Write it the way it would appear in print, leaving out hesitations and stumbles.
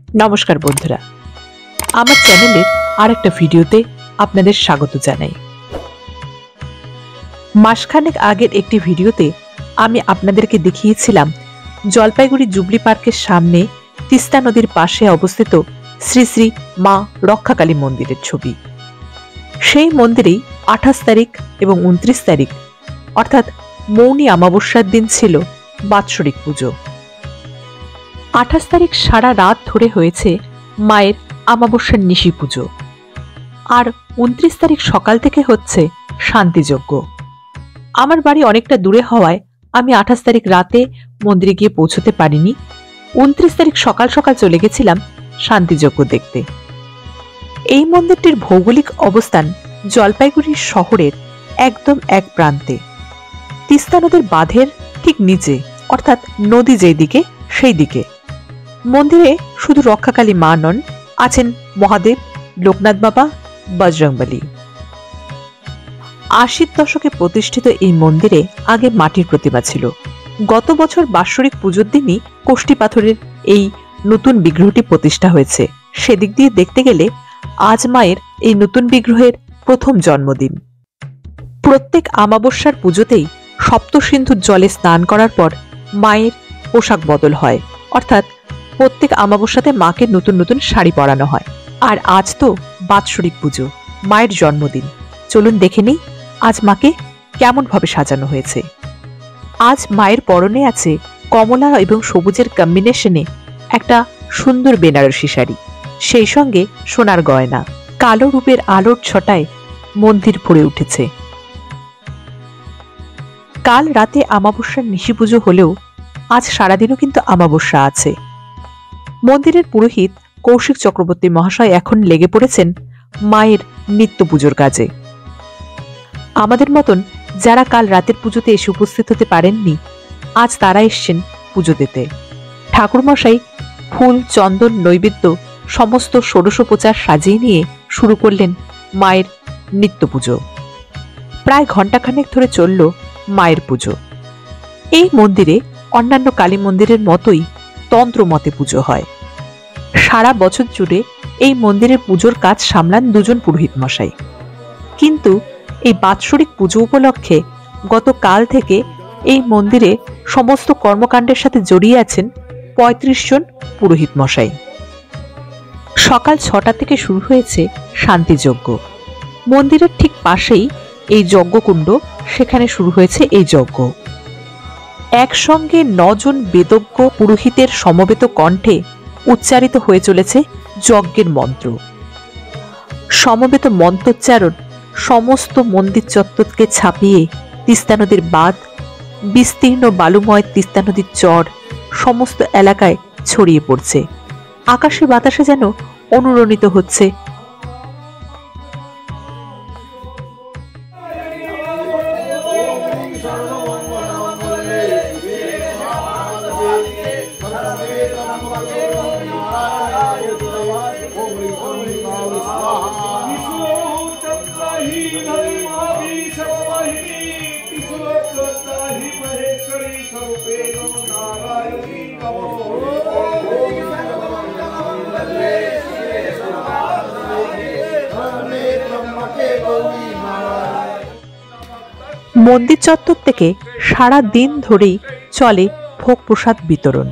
নমস্কার বন্ধুরা, আমার চ্যানেলের আরেকটা ভিডিওতে আপনাদের স্বাগত জানাই। মাসখানেক আগের একটি ভিডিওতে আমি আপনাদেরকে দেখিয়েছিলাম জলপাইগুড়ি জুবলি পার্কের সামনে তিস্তা নদীর পাশে অবস্থিত শ্রী শ্রী মা রক্ষাকালী মন্দিরের ছবি। সেই মন্দিরেই 28 তারিখ এবং 29 তারিখ অর্থাৎ মৌনী অমাবস্যার দিন ছিল বাৎসরিক পুজো। 28 তারিখ সারা রাত ধরে হয়েছে মায়ের অমাবস্যার নিশি পুজো, আর 29 তারিখ সকাল থেকে হচ্ছে শান্তিযজ্ঞ। আমার বাড়ি অনেকটা দূরে হওয়ায় আমি 28 তারিখ রাতে মন্দিরে গিয়ে পৌঁছতে পারিনি। 29 তারিখ সকাল সকাল চলে গেছিলাম শান্তিযজ্ঞ দেখতে। এই মন্দিরটির ভৌগোলিক অবস্থান জলপাইগুড়ি শহরের একদম এক প্রান্তে, তিস্তা নদীর বাঁধের ঠিক নিচে, অর্থাৎ নদী যেই দিকে সেই দিকে। মন্দিরে শুধু রক্ষাকালী মা নন, আছেন মহাদেব, লোকনাথ বাবা, বজরংবলী। 80 দশকে প্রতিষ্ঠিত এই মন্দিরে আগে মাটির প্রতিমা ছিল। গত বছর বাৎসরিক পুজোর দিনই কোষ্ঠী পাথরের এই নতুন বিগ্রহটি প্রতিষ্ঠা হয়েছে। সেদিক দিয়ে দেখতে গেলে আজ মায়ের এই নতুন বিগ্রহের প্রথম জন্মদিন। প্রত্যেক অমাবস্যার পুজোতেই সপ্তসিন্ধুর জলে স্নান করার পর মায়ের পোশাক বদল হয়, অর্থাৎ প্রত্যেক অমাবস্যাতে মাকে নতুন নতুন শাড়ি পরানো হয়। আর আজ তো বাৎসরিক পুজো, মায়ের জন্মদিন। চলুন দেখে নিই আজ মাকে কেমন ভাবে সাজানো হয়েছে। আজ মায়ের পরনে আছে কমলা এবং সবুজের কম্বিনেশনে একটা সুন্দর বেনারসি শাড়ি, সেই সঙ্গে সোনার গয়না। কালো রূপের আলোর ছটায় মন্দির ভরে উঠেছে। কাল রাতে অমাবস্যার নিশি পুজো হলেও আজ সারাদিনও কিন্তু অমাবস্যা আছে। মন্দিরের পুরোহিত কৌশিক চক্রবর্তী মহাশয় এখন লেগে পড়েছেন মায়ের নিত্য পুজোর কাজে। আমাদের মতন যারা কাল রাতের পুজোতে এসে উপস্থিত হতে পারেননি, আজ তারা এসছেন পুজো দিতে। ঠাকুরমশাই ফুল, চন্দন, নৈবেদ্য সমস্ত ষোড়শোপচার সাজিয়ে নিয়ে শুরু করলেন মায়ের নিত্য পুজো। প্রায় ঘণ্টাখানেক ধরে চলল মায়ের পুজো। এই মন্দিরে অন্যান্য কালী মন্দিরের মতোই তন্ত্র মতে পুজো হয়। সারা বছর জুড়ে এই মন্দিরের পুজোর কাজ সামলান দুজন পুরোহিত মশাই, কিন্তু এই বাৎসরিক পুজো উপলক্ষে গতকাল থেকে এই মন্দিরে সমস্ত কর্মকাণ্ডের সাথে জড়িয়ে আছেন 35 জন পুরোহিত মশাই। সকাল 6টা থেকে শুরু হয়েছে শান্তিযজ্ঞ। মন্দিরের ঠিক পাশেই এই যজ্ঞকুণ্ড, সেখানে শুরু হয়েছে এই যজ্ঞ। একসঙ্গে 9 জন বেদজ্ঞ পুরোহিতের সমবেত কণ্ঠে উচ্চারিত হয়ে চলেছে যজ্ঞের মন্ত্র। সমবেত মন্ত্রোচ্চারণ সমস্ত মন্দির চত্বরকে ছাপিয়ে তিস্তা নদীর বাঁধ, বিস্তীর্ণ বালুময় তিস্তা নদীর চর সমস্ত এলাকায় ছড়িয়ে পড়ছে। আকাশে বাতাসে যেন অনুরণিত হচ্ছে মন্দির চত্বর থেকে সারা দিন ধরেই চলে ভোগ প্রসাদ বিতরণ।